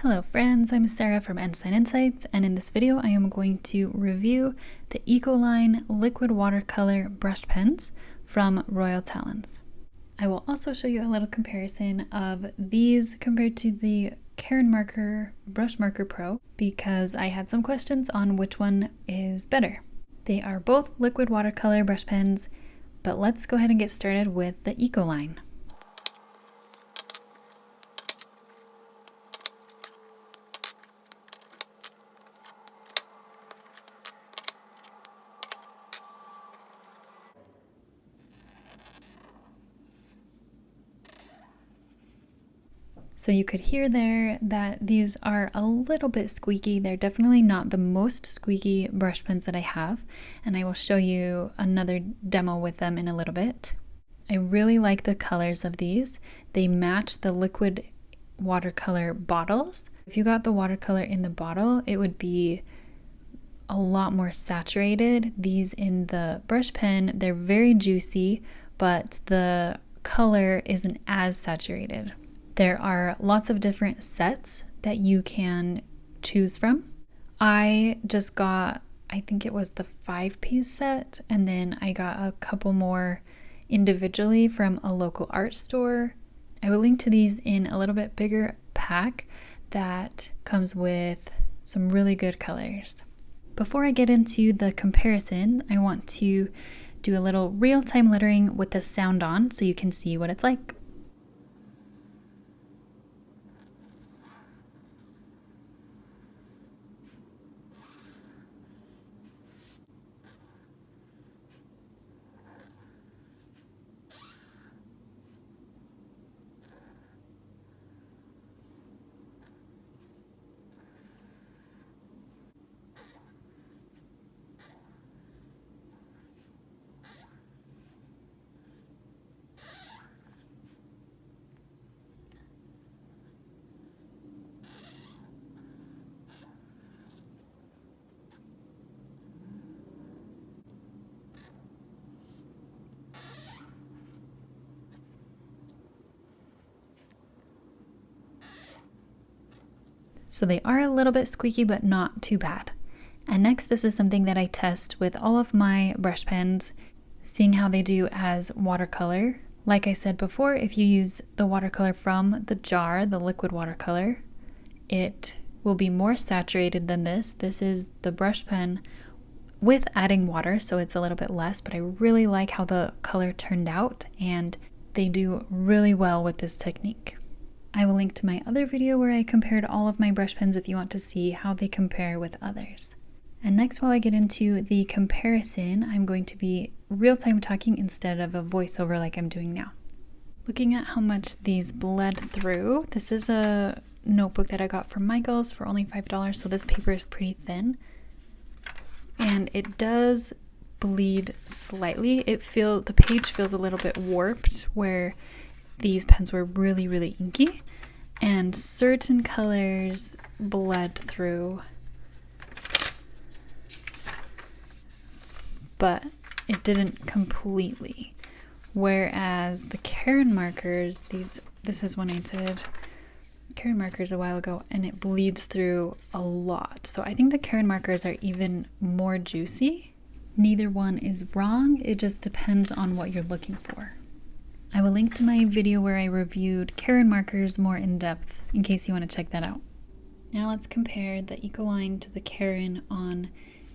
Hello friends, I'm Sarah from Ensign Insights, and in this video I am going to review the Ecoline Liquid Watercolor Brush pens from Royal Talens. I will also show you a little comparison of these compared to the Karin Brush Marker Pro because I had some questions on which one is better. They are both liquid watercolor brush pens, but let's go ahead and get started with the Ecoline. So you could hear there that these are a little bit squeaky. They're definitely not the most squeaky brush pens that I have, and I will show you another demo with them in a little bit. I really like the colors of these. They match the liquid watercolor bottles. If you got the watercolor in the bottle, it would be a lot more saturated. These in the brush pen, they're very juicy, but the color isn't as saturated. There are lots of different sets that you can choose from. I just got, I think it was the 5-piece set, and then I got a couple more individually from a local art store. I will link to these in a little bit bigger pack that comes with some really good colors. Before I get into the comparison, I want to do a little real-time lettering with the sound on so you can see what it's like. So they are a little bit squeaky, but not too bad. And next, this is something that I test with all of my brush pens, seeing how they do as watercolor. Like I said before, if you use the watercolor from the jar, the liquid watercolor, it will be more saturated than this. This is the brush pen with adding water, so it's a little bit less, but I really like how the color turned out, and they do really well with this technique. I will link to my other video where I compared all of my brush pens if you want to see how they compare with others. And next, while I get into the comparison, I'm going to be real-time talking instead of a voiceover like I'm doing now. Looking at how much these bled through, this is a notebook that I got from Michael's for only $5, so this paper is pretty thin. And it does bleed slightly. The page feels a little bit warped where these pens were really inky, and certain colors bled through, but it didn't completely. Whereas the Karin markers, this is one I did Karin markers a while ago, and it bleeds through a lot. So I think the Karin markers are even more juicy. Neither one is wrong, it just depends on what you're looking for. I will link to my video where I reviewed Karin markers more in depth in case you want to check that out. Now let's compare the Ecoline to the Karin on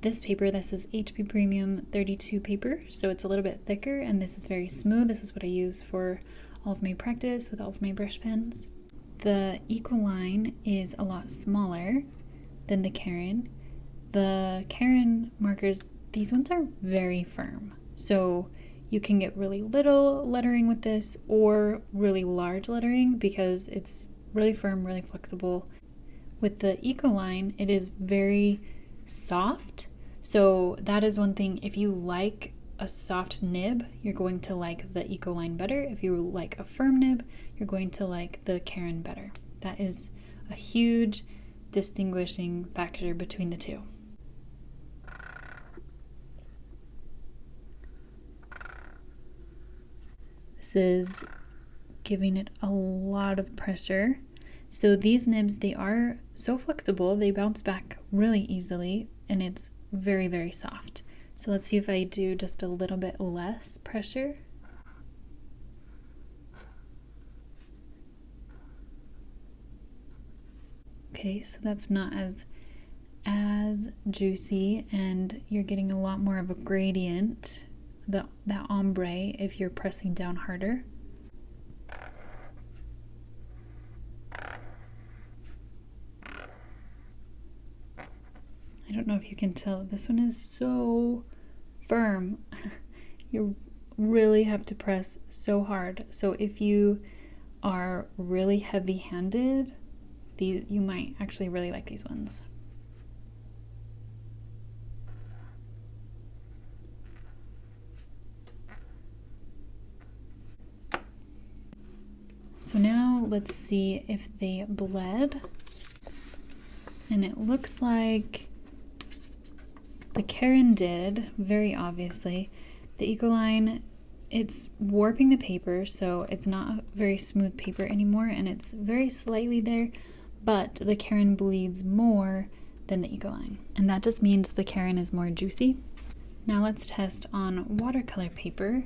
this paper. This is HP Premium 32 paper, so it's a little bit thicker, and this is very smooth. This is what I use for all of my practice with all of my brush pens. The Ecoline is a lot smaller than the Karin. The Karin markers, these ones are very firm, so you can get really little lettering with this or really large lettering because it's really firm, really flexible. With the Ecoline, it is very soft. So that is one thing. If you like a soft nib, you're going to like the Ecoline better. If you like a firm nib, you're going to like the Karin better. That is a huge distinguishing factor between the two. This is giving it a lot of pressure. So these nibs, they are so flexible, they bounce back really easily, and it's very, very soft. So let's see if I do just a little bit less pressure. Okay, so that's not as juicy, and you're getting a lot more of a gradient, that ombre, if you're pressing down harder. I don't know if you can tell, this one is so firm. You really have to press so hard. So if you are really heavy-handed, you might actually really like these ones. So now let's see if they bled. And it looks like the Karin did, very obviously. The Ecoline, it's warping the paper, so it's not a very smooth paper anymore, and it's very slightly there, but the Karin bleeds more than the Ecoline. And that just means the Karin is more juicy. Now let's test on watercolor paper.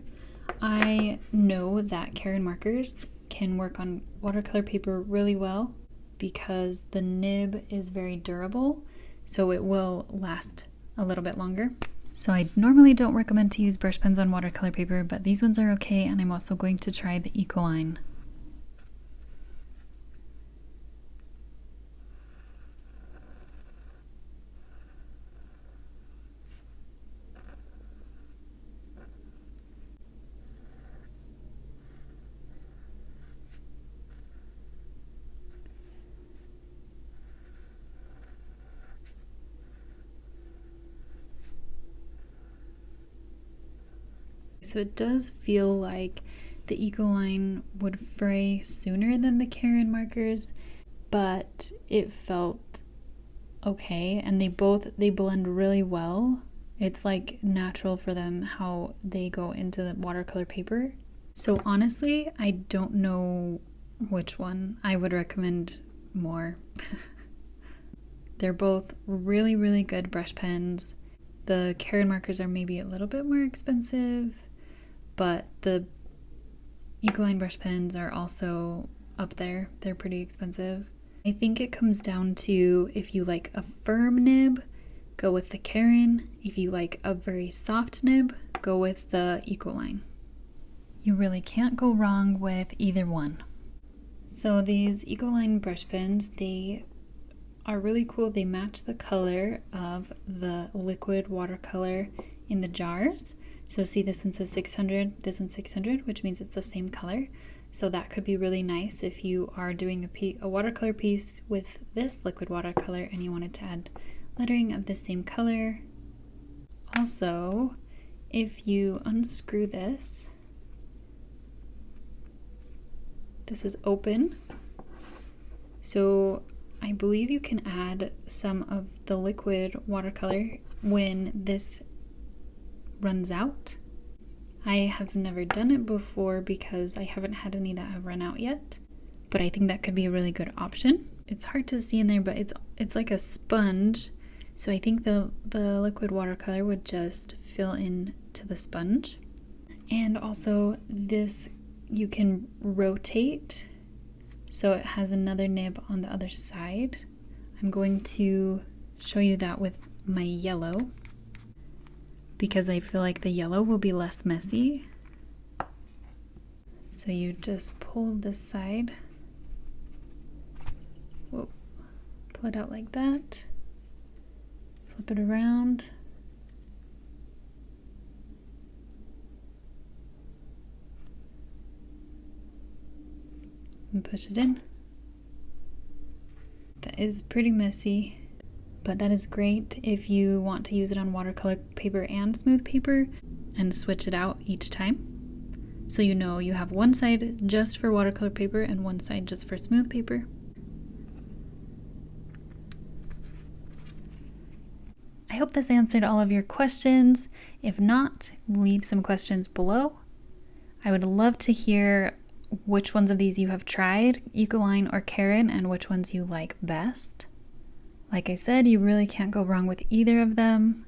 I know that Karin markers can work on watercolor paper really well because the nib is very durable, so it will last a little bit longer. So I normally don't recommend to use brush pens on watercolor paper, but these ones are okay, and I'm also going to try the Ecoline. So it does feel like the Ecoline would fray sooner than the Karin markers, but it felt okay, and they blend really well. It's like natural for them how they go into the watercolor paper. So honestly, I don't know which one I would recommend more. They're both really, really good brush pens. The Karin markers are maybe a little bit more expensive, but the Ecoline brush pens are also up there. They're pretty expensive. I think it comes down to, if you like a firm nib, go with the Karin. If you like a very soft nib, go with the Ecoline. You really can't go wrong with either one. So these Ecoline brush pens, they are really cool. They match the color of the liquid watercolor in the jars. So see, this one says 600, this one's 600, which means it's the same color. So that could be really nice if you are doing a watercolor piece with this liquid watercolor and you wanted to add lettering of the same color. Also, if you unscrew this, this is open. So I believe you can add some of the liquid watercolor when this runs out. I have never done it before because I haven't had any that have run out yet, but I think that could be a really good option. It's hard to see in there, but it's like a sponge, so I think the liquid watercolor would just fill in to the sponge. And also this, you can rotate, so it has another nib on the other side. I'm going to show you that with my yellow, because I feel like the yellow will be less messy. So you just pull this side, whoa, pull it out like that, flip it around, and push it in. That is pretty messy, but that is great if you want to use it on watercolor paper and smooth paper and switch it out each time. So you know you have one side just for watercolor paper and one side just for smooth paper. I hope this answered all of your questions. If not, leave some questions below. I would love to hear which ones of these you have tried, Ecoline or Karin, and which ones you like best. Like I said, you really can't go wrong with either of them.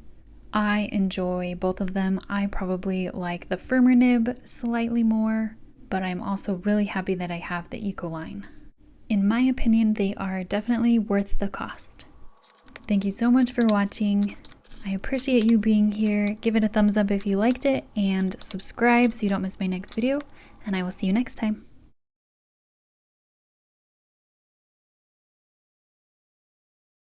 I enjoy both of them. I probably like the firmer nib slightly more, but I'm also really happy that I have the Ecoline. In my opinion, they are definitely worth the cost. Thank you so much for watching. I appreciate you being here. Give it a thumbs up if you liked it, and subscribe so you don't miss my next video, and I will see you next time.